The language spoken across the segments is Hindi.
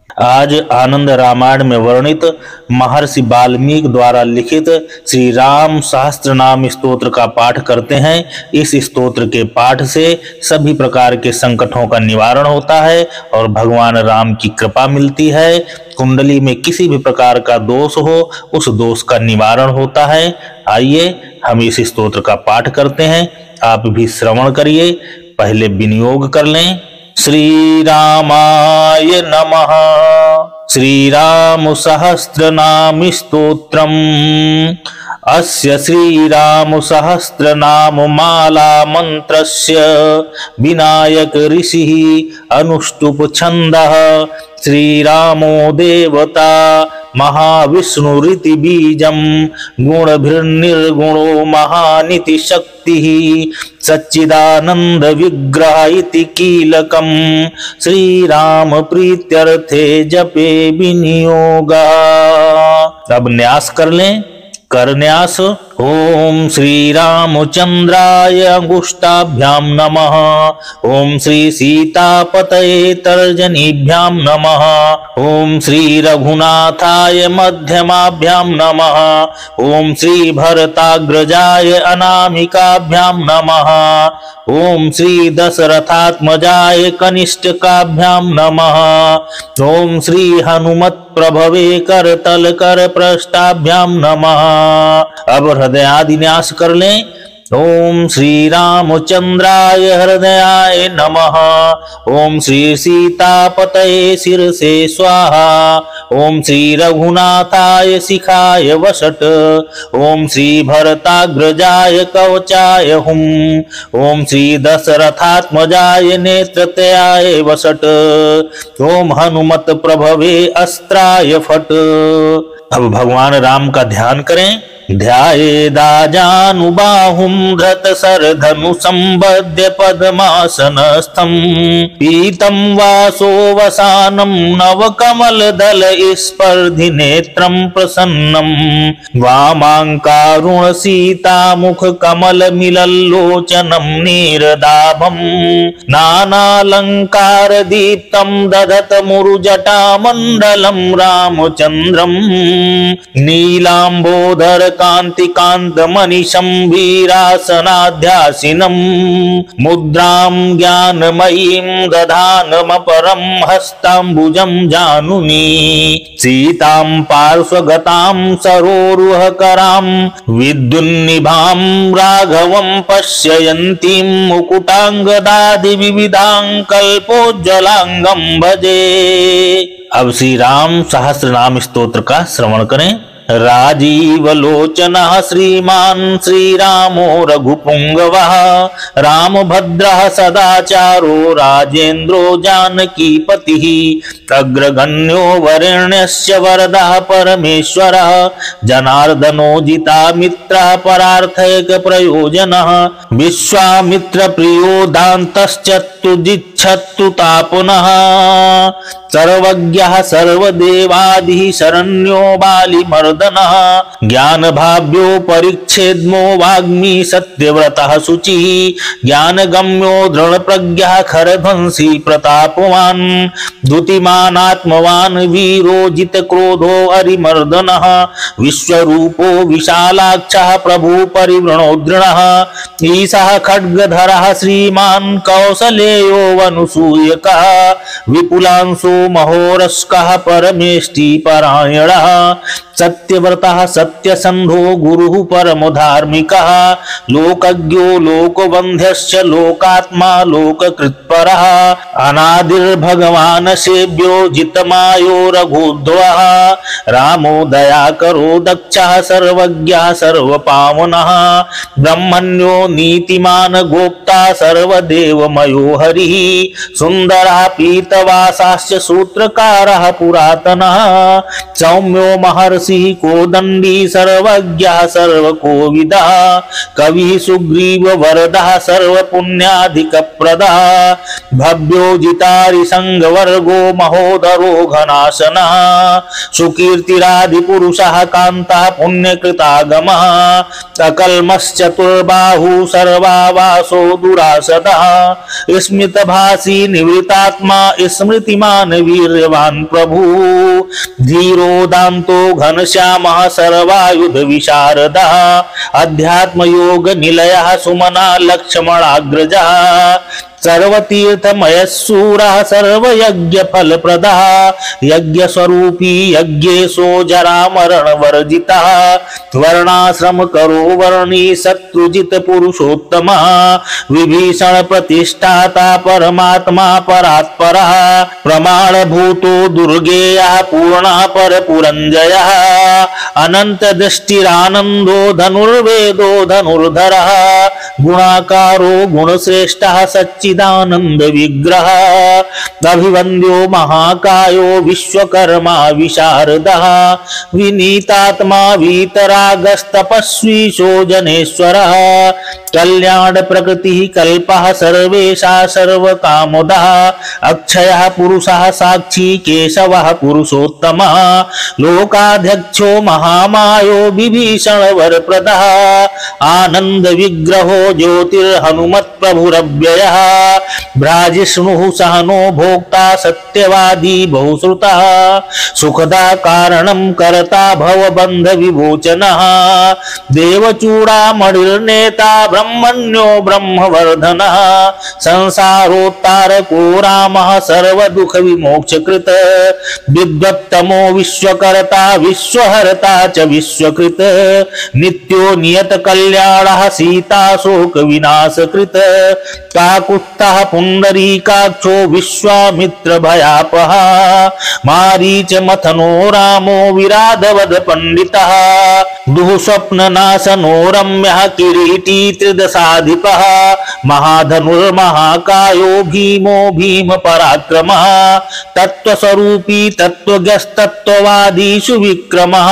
आज आनंद रामायण में वर्णित महर्षि वाल्मीकि द्वारा लिखित श्री राम सहस्त्रनाम स्तोत्र का पाठ करते हैं। इस स्तोत्र के पाठ से सभी प्रकार के संकटों का निवारण होता है और भगवान राम की कृपा मिलती है। कुंडली में किसी भी प्रकार का दोष हो, उस दोष का निवारण होता है। आइए हम इस स्तोत्र का पाठ करते हैं, आप भी श्रवण करिए। पहले विनियोग कर लें। श्री रामाय नमः। श्री राम सहस्त्रनाम स्तोत्रम्। अस्य श्री राम सहस्त्रनाम माला मंत्रस्य विनायक ऋषिः अनुष्टुप छन्दः। श्री रामो देवता महाविष्णुरिति बीजं गुणभिर्निर्गुणो महानिति शक्तिः सच्चिदानंद विग्रह इति कीलकम्। श्री राम प्रीत्यर्थे जपे विनियोगः। अब न्यास कर लें। कर न्यास। ओम श्री रामचंद्राय अंगुष्ठाभ्याम नमः। ओम श्री सीतापतये तर्जनीभ्याम नमः। ओम श्री रघुनाथाय मध्यमाभ्याम नमः। ओम श्री भरताग्रजाय अनामिकाभ्याम नमः। ओम श्री दशरथात्मजाय कनिष्ठकाभ्याम नमः। ओम श्री हनुमत प्रभवे करतल कर पृष्ठाभ्याम नमः। अब हृदयादि न्यास कर लें। ओम श्री रामचंद्राय हृदयाय नमः। ओम श्री सीतापतये शिरसे स्वाहा। ओम श्री रघुनाथाय शिखाय वषट। ओम श्री भरताग्रजाय कवचाय हुम। ओम श्री दशरथात्मजाय नेत्रतयाय वषट। ओम हनुमत प्रभवे अस्त्राय फट। अब भगवान राम का ध्यान करें। ध्यायेदाजानुबाहुं धृतशरधनु संबध्य पद्मासनस्थं पीतं वासो वसानं नवकमलदल स्पर्धि नेत्रं प्रसन्नं वामांकारुण सीतामुख कमल मिलल्लोचनं नीरदाभं नानालंकार दीप्तं दधत मुरुजटामण्डलं रामचन्द्रं नीलाम्बोदर कांति कांत मनीषं वीरासनाध्यासिनं मुद्रां ज्ञानमयीं दधानमपरं हस्ताम्बुजं जानुनी सीतां पार्श्वगतां सरोरुहकरां विद्युन्निभां राघवं पश्यन्तीं मुकुटांगदादि विविधां कल्पोज्ज्वलांगं भजे। अब श्री राम सहस्रनाम स्तोत्र का श्रवण करें। राजीवलोचनः श्रीमान् श्रीरामो रघुपुंगवः रामभद्रः सदाचारो राजेन्द्रो जानकीपतिः अग्रगण्यो वरेण्यस्य वरदः परमेश्वरः जनार्दनो जिता मित्रः परार्थैक प्रयोजनः विश्वामित्र प्रियो दान्तश्चतुर्जिच्छत्तु तापुनः सर्वज्ञः सर्वदेवादिः शरण्यो बालिमर्दनः ज्ञानभाव्यो परिच्छेद्मो वाग्मी सत्यव्रतः शुचिः ज्ञानगम्यो दृढप्रज्ञः खरध्वंसी प्रतापवान् द्युतिमानात्मवान् वीरो जितक्रोधो हरिमर्दनः विश्वरूपो विशालाक्षः प्रभु परिवृणोद्रणः ईशः खड्गधरः श्रीमान् कौसलेयो वनुसूयकः विपुलांशो महोरस्कः परमेष्टि परायणः सत्यव्रतः सत्यसन्धो गुरुः परमधार्मिकः लोकज्ञो लोकवन्ध्यश्च लोकात्मा लोककृत्परः अनादिर्भगवान् सेव्यो जितमायो रघुद्वः रामो दयाकरो दक्षः सर्वज्ञः सर्वपावनः ब्रह्मण्यो नीतिमान् गोप्ता सर्वदेवमयो हरिः सुन्दरः पीतवासाश्च सूत्रकारः पुरातनः सौम्यो महर्षिः कोदंडी सर्वज्ञः सर्वकोविदः कविः सुग्रीव वरदः सर्वपुण्याधिकप्रदः भव्यो जितारि संगवर्गो महोदरो घनाशनः सुकीर्तिरादिपुरुषः कान्तः पुण्यकृतागमः अकल्मश्चतुर्बाहुः सर्वावासो दुरासदः स्मितभासी निवृतात्मा स्मृतिमान् वीर्यवान् प्रभु धीरो दान्तो घनश्यामः सर्वायुध विशारदः अध्यात्मयोग निलयः सुमना लक्ष्मणाग्रजः सर्वतीर्थमयः शूरः सर्वयज्ञ फलप्रदः यज्ञस्वरूपी यज्ञेशो जरामरणवर्जितः वर्णाश्रम करो वर्णी शत्रुजित पुरुषोत्तमः विभीषण प्रतिष्ठाता परमात्मा परात्परः प्रमाणभूतो दुर्गेयः पूर्णः परपुरञ्जयः अनंत दृष्टिरानंदो धनुर्वेदो धनुर्धरः गुणाकारो गुणश्रेष्ठः सच्चिदानंद विग्रह अभिवन्द्यो महाकायो विश्वकर्मा विशारदः विनीतात्मा वीतरागस्तपस्वी शोजनेश्वरः कल्याण प्रकृति कल्पः सर्वेशा सर्वकामोदः अक्षयः पुरुषः साक्षी केशवः पुरुषोत्तमः लोकाध्यक्षो महामायो विभीषण वरप्रदः आनंद विग्रहो ज्योतिर्हनुमत् प्रभुरव्ययः भ्राजिष्णुः सहनो भोक्ता सत्यवादी बहुश्रुतः सुखदा कारणं कर्ता भवबन्ध विमोचनः देवचूडामणिर्नेता ब्रह्मण्यो ब्रह्मवर्धनः संसारोत्तारको रामः सर्वदुःख विमोक्षकृत विद्वत्तमो विश्वकर्ता विश्वहर्ता च विश्वकृत नित्यो नियत कल्याणः सीता शोक विनाशकृत काकुत्स्थः पुंडरीकाक्षो विश्वामित्र भयापः मारीच मथनो रामो विराधवद पंडितः दुःस्वप्ननाशनो रम्यः किरीटी त्रिदशाधिपः महाधनुर्महाकायो भीमो भीम पराक्रमः तत्त्वस्वरूपी तत्त्वज्ञस्तत्त्ववादी सुविक्रमः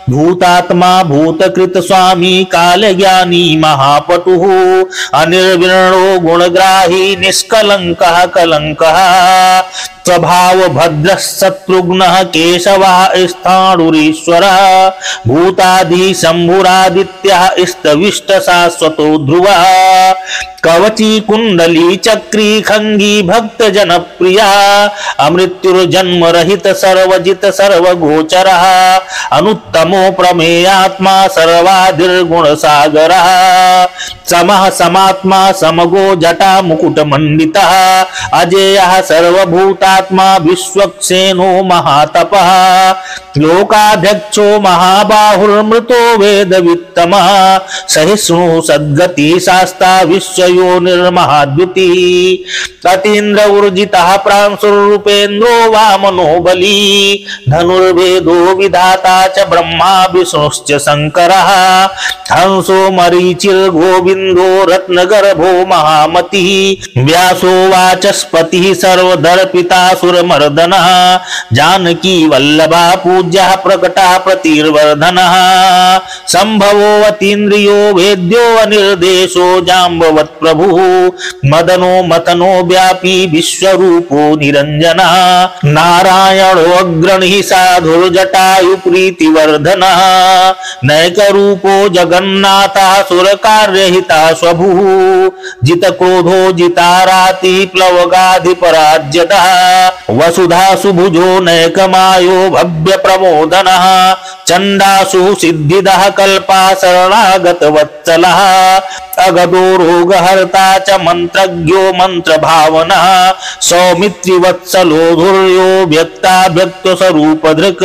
भूतात्मा भूतकृत स्वामी कालज्ञानी महापटुः अनिर्विर्णो गुणग्राही निष्कलंकः कलंकः स्वभाव भद्रः शत्रुघ्नः केशवः स्थाणुरीश्वरः भूतादि शंभुरादित्यः स्तविष्ट शाश्वतो ध्रुवः कवची कुंडली चक्री खंगी भक्त जनप्रिया अमृत्युर्जन्म रहित सर्वजित सर्वगोचरः अनुत्तमो प्रमेयात्मा सर्वाधिर्गुण सागरः समः समात्मा समगो जटा मुकुट मंडितः अजेयः सर्वभूतात्मा विश्वक्सेनो महातपः लोकाध्यक्षो महाबाहुर्मृतो वेदवित्तमः सहिष्णुः सद्गति शास्ता विश्वयो निर्महाद्युति अतीन्द्र ऊर्जितः प्रांशुरूपेन्द्रो वामनो बली धनुर्वेदो विधाता च ब्रह्मा विष्णुश्च शंकरः हंसो मरीचिर्गोविन्दो रत्नगर्भो महामतिः व्यासो वाचस्पतिः सर्वदर्पितासुरमर्दनः जानकी वल्लभा पूज्यः प्रकटः प्रतिर्वर्धनः संभवो अतीन्द्रियो वेद्यो अनिर्देशो जाम्बवत् प्रभुः मदनो मतनो व्यापी विश्वरूपो निरंजनः नारायणो अग्रणिः साधुर्जटायु प्रीतिवर्धनः नैकरूपो जगन्नाथः सुरकार्यहिता स्वभुः जितक्रोधो जिताराति प्लवगाधिपराज्यतः वसुधासु भुजो नैकमायो भव्य प्रमोदनः चंडासु सिद्धिदः कल्पा शरणागत वत्सलः अगदो रोगहर्ता च मंत्रज्ञो मंत्र भावनः सौमित्री वत्सलो धुर्यो व्यक्ता व्यक्त स्वरूप धृक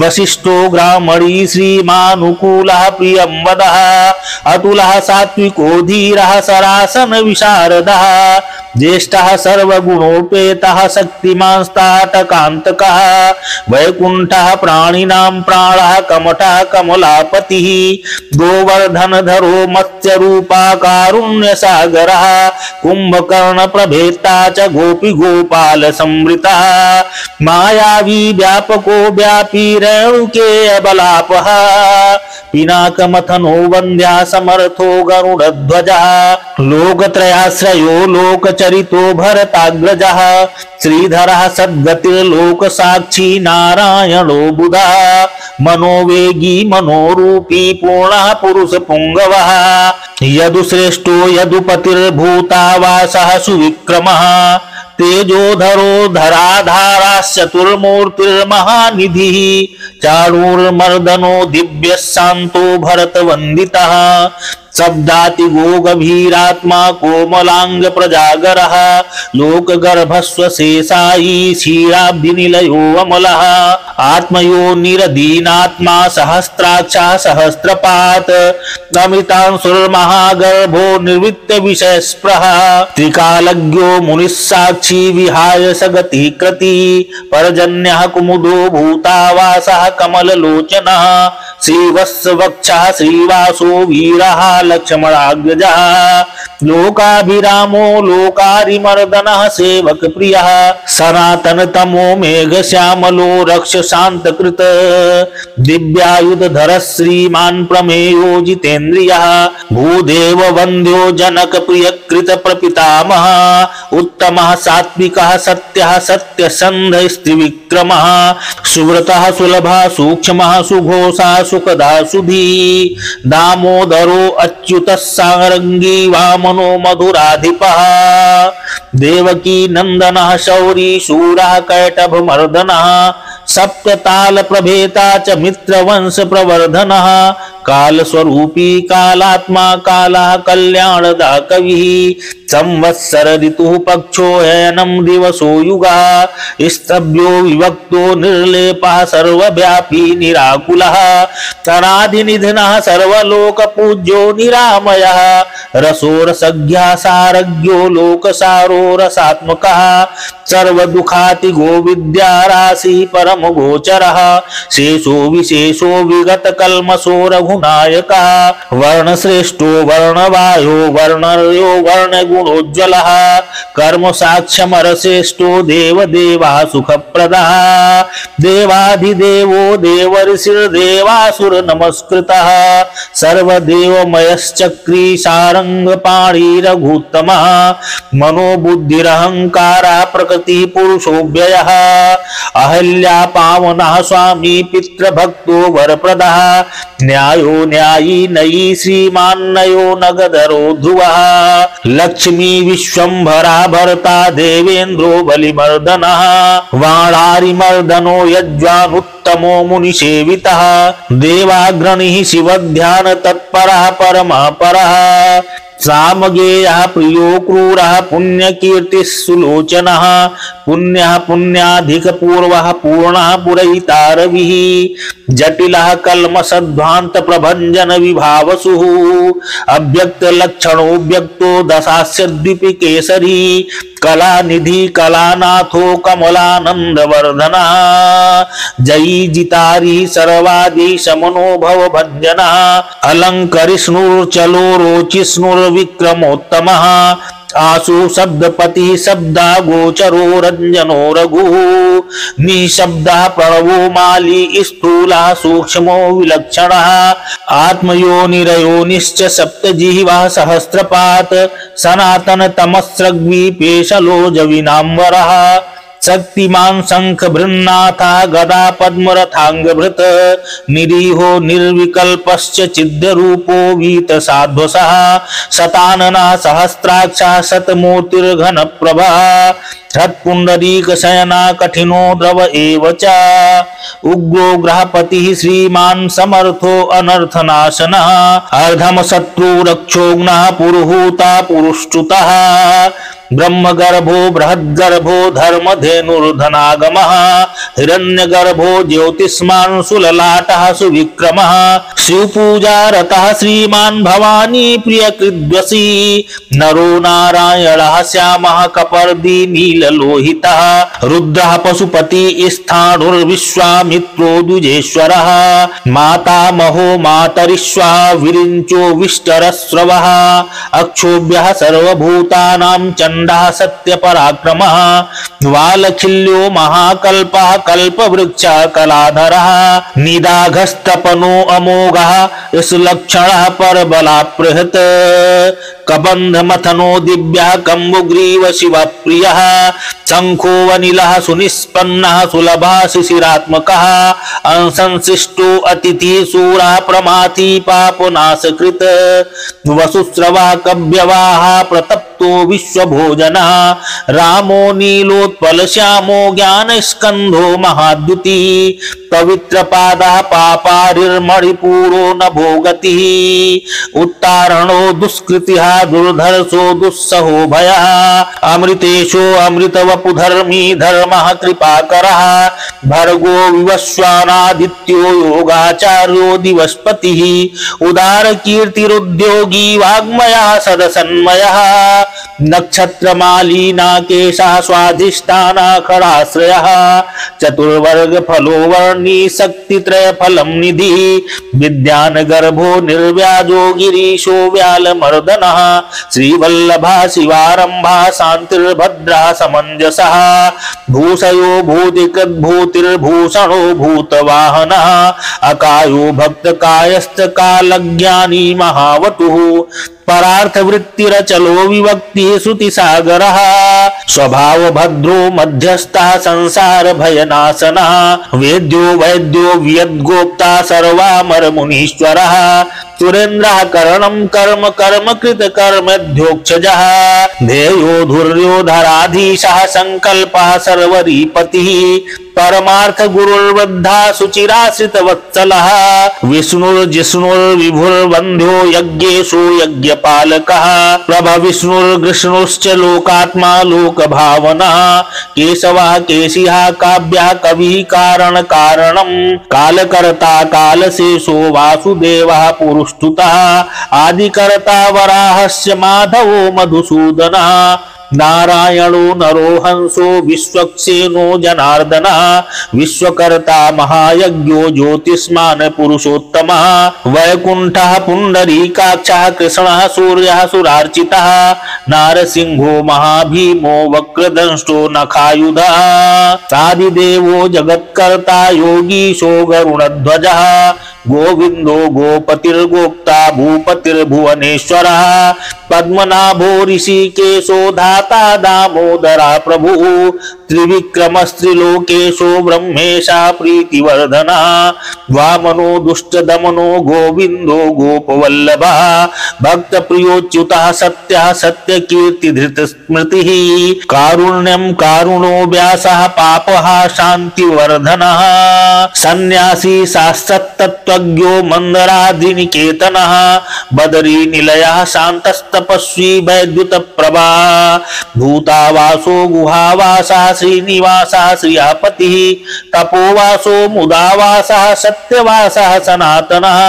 वशिष्ठो ग्रामणी श्रीमानुकूलः प्रियंवदः अतुलः सात्विको धीरः सरासन विशारदः ज्येष्ठः सर्वगुणोपेतः शक्तिमांस्ताटकान्तकः वैकुण्ठः प्राणिनां प्राणः कमठः कमलापतिः गोवर्धनधरो मत्स्यरूपा कारुण्यसागरः कुम्भकर्णप्रभेता च गोपी गोपाल संवृतः मायावी व्यापको व्यापी रेणुके अबलापः पिनाकमथनो वन्द्या समर्थो गरुडध्वजः लोकत्रयाश्रयो लोकचरितो भरताग्रजः श्रीधरः सद्गतिर्लोक साक्षी नारायणो बुधः मनोवेगी मनोरूपी पूर्णः पुरुष पुंगवः यदुश्रेष्ठो यदुपतिर्भूतावासः सुविक्रमः तेजोधरो धराधाराश्चतुर्मूर्तिर्महानिधिः चाणूर्मर्दनो दिव्यः शान्तो भरतवन्दितः शब्दातिगो गभीरात्मा कोमलांग प्रजागरः लोकगर्भस्वशेषायी क्षीराब्धिनिलयो अमलः आत्मयो निरदीनात्मा सहस्राक्षः सहस्रपात् अमृतांशुर्महागर्भो निर्वृत्य विषयस्पृहः त्रिकालज्ञो मुनिस्साक्षी विहाय सगति कृति परजन्यः कुमुदो भूतावासः कमललोचनः श्रीवत्सवक्षः श्रीवासो वीरः लक्ष्मणाग्रजः लोकाभिरामो लोकारिमर्दनः सेवक प्रियः सनातनतमो मेघश्यामलो रक्ष शान्तकृत दिव्यायुधधरः श्रीमान् प्रमेयो जितेन्द्रियः भूदेव वन्द्यो जनक प्रियकृत प्रपितामहः उत्तमः सात्विकः सत्यः सत्यसन्धः स्त्रिविक्रमः सुव्रतः सुलभः सूक्ष्मः सुघोषः सुखदा सुधी दामोदरो अच्युतः सारंगी वामनो मधुराधिपः देवकी नंदनः शौरी शूरः कैटभमर्दनः सप्तताल प्रभेता च मित्रवंश प्रवर्धनः काल स्वरूपी कालात्मा कालः कल्याणदा कविः संवत्सर ऋतुः पक्षो हैनं दिवसो युगः स्तभ्यो विभक्तो निर्लेपः सर्वव्यापी निराकुलः तनाधिनिधनः सर्वलोकपूज्यो निरामयः रसोरसज्ञः सारज्ञो लोकसारो रसात्मकः सर्वदुःखातिगो विद्याराशिः परम गोचरः शेषो विशेषो विगत कल्मषो रघुनायकः वर्णश्रेष्ठो वर्णवायो वर्णर्यो वर्णगुणोज्ज्वलः कर्म साक्ष्यमरश्रेष्ठो देवदेवः सुखप्रदः देवाधिदेवो देवर्षिर्देवासुर नमस्कृतः सर्वदेवमयश्चक्री सारंगपाणी रघुत्तमः मनोबुद्धिरहंकारः प्रकृति पुरुषोऽव्ययः अहल्या पावनः स्वामी पितृभक्तो वरप्रदः न्यायो न्यायी नयी श्रीमान्नयो नगधरो ध्रुवः लक्ष्मी विश्वंभरा भरता देवेन्द्रो बलिमर्दनः वाणारिमर्दनो यज्वानुत्तमो मुनिसेवितः देवाग्रणिः शिवध्यान तत्परः परमापरः सामगेयः प्रियो क्रूरः पुण्यकीर्तिः सुलोचनः पुण्यः पुण्याधिकपूर्वः पूर्णः पुरहिता रविः जटिलः कल्मषध्वान्त प्रभञ्जन विभावसुः अव्यक्त लक्षणो व्यक्तो दशास्यद्विपि केसरी कलानिधि कलानाथो कमलानंदवर्धनः जयी जितारी सर्वादि समनोभव भञ्जनः अलंकरिष्णुर्चलो रोचिष्णुर्विक्रमोत्तमः आसु शब्दपति शब्दा गोचरो रंजनो रघु निशब्दा प्रणवो माली स्थूला सूक्ष्मो विलक्षणः आत्मयोनिरयोनिश्च सप्तजिह्वा सहस्रपात सनातन तमस्रग्वीपेशलो जविनाम्बरः शक्तिमान शंख भृन्नाथा गदा पद्मरथांगभृत निरीहो निर्विकल्पश्च चिद्रूपो वीत साध्वसः शतानना सहस्राक्षा शतमूर्तिर्घन प्रभा हत्पुंडरीक शयना कठिनो द्रव एव च उग्रो ग्रहपतिः श्रीमान् समर्थो अनर्थनाशनः अर्धम शत्रु रक्षोग्नः पुरुहूता पुरुष्टुतः ब्रह्मगर्भो बृहद्गर्भो धर्मधेनुर्धनागमः हिरण्यगर्भो ज्योतिष्मान् सुललाटः सुविक्रमः शिवपूजारतः श्रीमान् भवानी प्रियकृद्वसी नरो नारायणः श्यामः कपर्दी नीललोहितः रुद्रः पशुपति स्थाणुर्विश्वामित्रो द्विजेश्वरः मातामहो मातरिश्वः विरिञ्चो विष्टरस्रवः अक्षोभ्यः सर्वभूतानां चण्डः सत्यपराक्रमः वालखिल्यो महाकल्पः कल्पवृक्षः कलाधरः निदाघस्तपनो अमोघः यशलक्षणः परबलाप्रहृत कबन्धमथनो दिव्यः कम्बुग्रीव शिवप्रियः शङ्खो वनिलः सुनिष्पन्नः सुलभः शिशिरात्मकः अंसंशिष्टो अतिथि शूरः प्रमाथि पापनाशकृत वसुस्रवः कव्यवाः प्रतप्तो विश्वभोजनः रामो नीलोत्पलश्यामो ज्ञानस्कन्धो महाद्युति पवित्रपादः पापारिर्मणिपूरो नभो गतिः उत्तारणो दुष्कृतिः दुर्धर्षो दुस्सहो भयः अमृतेशो अमृतवपुधर्मी धर्मः कृपाकरः भर्गो विवस्वानादित्यो योगाचार्यो दिवस्पतिः उदार कीर्तिरुद्योगी वाग्मयः सदसन्मयः नक्षत्रमाली नाकेशः स्वाधिष्ठानः खराश्रयः चतुर्वर्ग फलो वर्णी शक्तित्रय फलम निधि विद्यान गर्भो निर्व्याजो गिरीशो व्यालमर्दनः श्रीवल्लभा शिवारंभा शांतिर्भद्रा समंजसः भूषयो भूतिकृद्भूतिर्भूषणो भूतवाहनः अकायो भक्तकायश्च कालज्ञानी महावतुः परार्थ वृत्तिरचलो विभक्ति श्रुति सागरः स्वभाव भद्रो मध्यस्थः संसार भयनाशनः वेद्यो वैद्यो वियद्गोप्ता सर्वामर मुनीश्वरः सुरेन्द्रः करणं कर्म कर्म कृत कर्मध्योक्षजः ध्येयो धुर्यो धराधीशः संकल्पः सर्वरीपतिः परमार्थ गुरुर्वृद्धा सुचिराश्रित वत्सलः विष्णुर्जिष्णुर्विभुर्वन्ध्यो यज्ञेषु यज्ञपालकः प्रभ विष्णुर्कृष्णुश्च लोकात्मा लोकभावनः केशवः केशिः काव्यः कविः कारण कारणं कालकर्ता कालशेषो वासुदेवः पुरुष्टुतः आदिकर्ता वराहस्य माधवो मधुसूदनः नारायणो नरो हंसो विश्वक्सेनो जनार्दनः विश्वकर्ता महायज्ञो ज्योतिष्मान् पुरुषोत्तमः वैकुण्ठः पुण्डरीकाक्षः कृष्णः सूर्यः सुरार्चितः नारसिंहो महाभीमो वक्रदंष्टो नखायुधः आदिदेवो जगत्कर्ता योगीशो गरुणध्वजः गोविंदो गोपतिर्गोप्ता भूपतिर्भुवनेश्वरः पद्मनाभो ऋषिकेशो धाता दामोदरा प्रभुः त्रिविक्रमस्त्रिलोकेशो ब्रह्मेशा प्रीतिवर्धनः वामनो दुष्टदमनो गोविंदो गोपवल्लभः भक्तप्रियोच्युतः सत्यः सत्यकीर्तिधृतस्मृतिः कारुण्यं कारुणो व्यासः पापः शान्तिवर्धनः सन्न्यासी शास्त्रतत्त्वज्ञो मन्दराधिनिकेतनः बदरी निलयः शान्तस्तपस्वी वैद्युतप्रभा भूतावासो गुहावासः श्रीनिवासः श्रियापतिः तपोवासो मुदावासः सत्यवासः सनातनः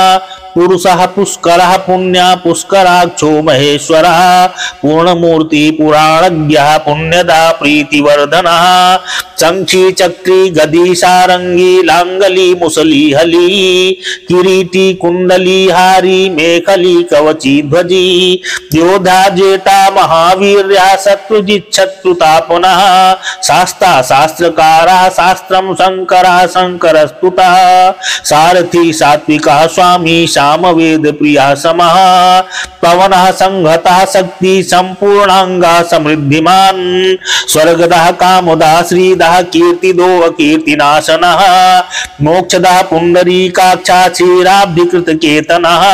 पुरुषः पुष्करः पुण्या पुष्कराक्षो महेश्वरः पूर्णमूर्ति पुराणज्ञः पुण्यदा प्रीतिवर्धनः शंखी चक्री गदी सारंगी लांगली मुसली हली किरीटी कुंडली हारी मेखली कवची ध्वजी योधा जेता महावीर्या शत्रुजित् शत्रुतापनः शास्ता शास्त्रकारः शास्त्रं शंकरः शंकरस्तुतः सारथी सात्विकः स्वामी सामवेद प्रिया समः पवनः संघतः शक्ति संपूर्णांगा समृद्धिमान स्वर्गदः कामदः श्रीदः कीर्तिदो अकीर्तिनाशनः मोक्षदः पुंडरीकाक्षा क्षीराब्धिकृत केतनः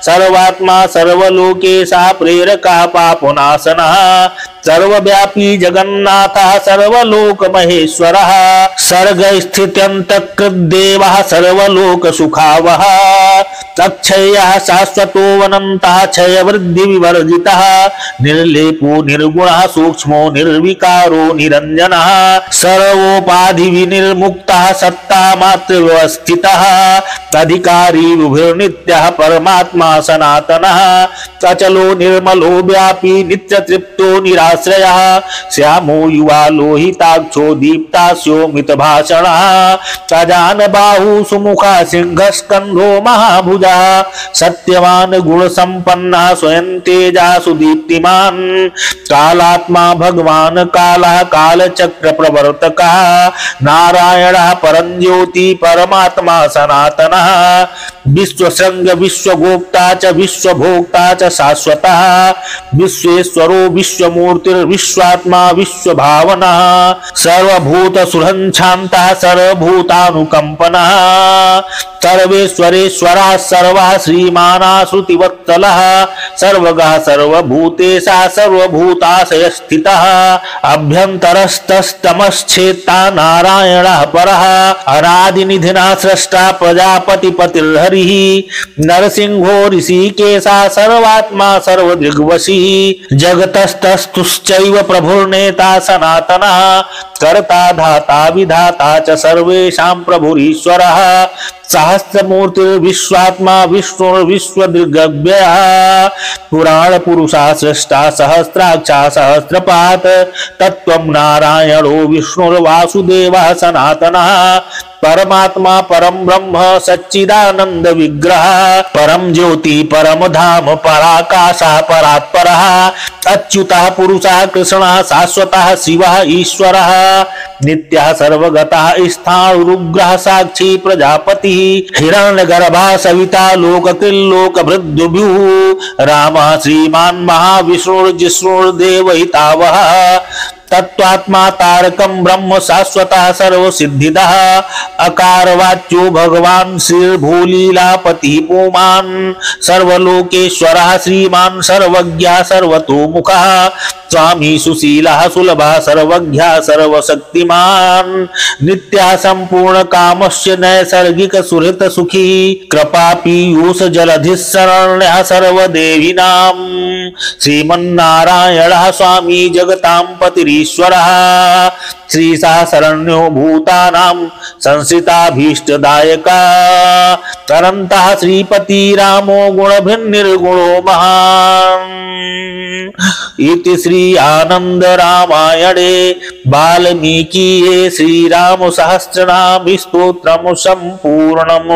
सर्वात्मा सर्वलोकेशः प्रेरकः पापनाशनः सर्वव्यापी जगन्नाथः सर्वलोक महेश्वरः सर्ग स्थित्यन्तकृद्देवः सर्वलोक सुखावः अक्षयः शाश्वतो अनन्तः क्षय वृद्धि विवर्जितः निर्लेपो निर्गुणः सूक्ष्मो निर्विकारो निरञ्जनः सर्वोपाधि विनिर्मुक्तः सत्ता मात्र व्यवस्थितः अधिकारी विभुर्नित्यः परमात्मा सनातनः अचलो निर्मलो व्यापी नित्य तृप्तो निराश्रयः श्यामो युवा लोहिताक्षो दीप्तास्यो मितभाषणः सजान बाहु सुमुखा सिंह स्कंधो महाभुजः सत्यवान गुण संपन्ना स्वयं तेजा सुदीप्तिमान कालात्मा भगवान कालः काल चक्र प्रवर्तकः नारायणः परम ज्योति परमात्मा सनातनः विश्वसंग विश्वगोप्ता च विश्वभोक्ता च शाश्वतः विश्वेश्वरो विश्वमूर्तिर्विश्वात्मा विश्वभावनः सर्वभूत सुरंशान्तः सर्वभूतानुकंपनः सर्वेश्वरेश्वरः सर्वः श्रीमानः श्रुतिवत्सलः सर्वगः सर्वभूतेशः सर्वभूताशय स्थितः अभ्यन्तरस्तस्तमश्चेत्ता नारायणः परः अनादिनिधिना सृष्टा प्रजापतिपतिर्हरिः नरसिंहो ऋषिकेशः सर्वात्मा सर्वदृग्वशी जगतस्तस्तुश्चैव प्रभुर्नेता सनातनः कर्ता धाता विधाता च सर्वेषां प्रभुरीश्वरः सहस्रमूर्तिर्विश्वात्मा विष्णुर्विश्वदृग्व्ययः पुराण पुरुषा सृष्टा सहस्राक्षा सहस्रपात् तत्त्वं नारायणो विष्णुर्वासुदेवः सनातनः परमात्मा परम ब्रह्म सच्चिदानंद विग्रह परम ज्योति परम धाम पराकाशः परात्परः अच्युतः पुरुषः कृष्णः शाश्वतः शिवः ईश्वरः नित्यः सर्वगतः स्थाणुरुग्रः साक्षी प्रजापतिः हिरण्यगर्भः सविता लोककृल्लोक भृद्युभुः रामः श्रीमान् महाविष्णुर्जिष्णुर्देवहितावः तत्वात्मा तारकं ब्रह्म शाश्वतः सर्वसिद्धिदः अकारवाच्यो भगवान् श्रीर्भूलीलापतिः पुमान् सर्वलोकेश्वरः श्रीमान् सर्वज्ञः सर्वतोमुखः स्वामी सुशीलः सुलभः सर्वज्ञः सर्वशक्तिमान् नित्यः संपूर्ण कामस्य नैसर्गिक सुहृत सुखी कृपा पीयूष जलधिः शरण्यः सर्वदेविनां श्रीमन्नारायणः स्वामी जगतां पतिरीश्वरः श्रीशः शरण्यो भूतानां संश्रिताभीष्टदायका अनन्तः श्रीपति रामो गुणभिर्निर्गुणो महान् इति श्री आनंद रामायणे वाल्मीकिये श्रीराम सहस्रनाम स्तोत्रम् सम्पूर्णम्।